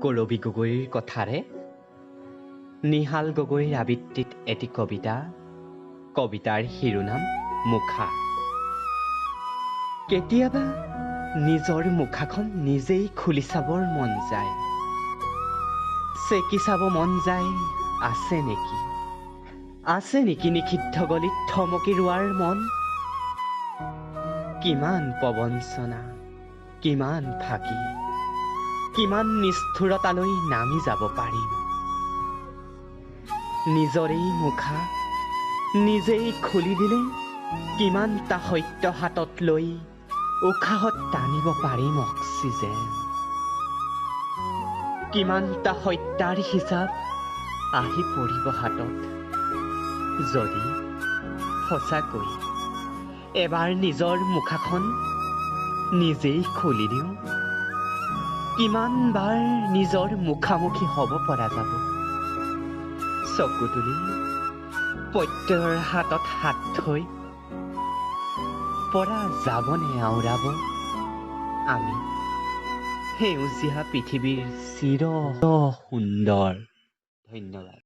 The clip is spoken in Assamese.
কৰবী গগৈৰ কথাৰে নিহাল গগৈৰ আবৃত্তিত এটি কবিতা, কবিতাৰ শিৰোনাম মুখা। কেতিয়াবা নিজৰ মুখাখন নিজেই খুলি চাবৰ মন যায়, চেকি চাব মন যায় আছে নেকি নিষিদ্ধ গলিত থমকি ৰোৱাৰ মন। কিমান প্ৰবঞ্চনা, কিমান ফাঁকি, কিমান নিষ্ঠুৰতালৈ নামি যাব পাৰিম। নিজৰেই মুখা নিজেই খুলি দিলে কিমানটা সত্য হাতত লৈ উশাহত টানিব পাৰিম অক্সিজেন। কিমানটা হত্যাৰ হিচাপ আহি পৰিব হাতত, যদি সঁচাকৈ এবাৰ নিজৰ মুখাখন নিজেই খুলি দিওঁ। কিমানবাৰ নিজৰ মুখামুখি হ'ব পৰা যাব, চকু তুলি প্ৰত্যয়ৰ হাতত হাত থৈ পৰা যাবনে আওৰাব আমি সেউজীয়া পৃথিৱীৰ চিৰ সুন্দৰ। ধন্যবাদ।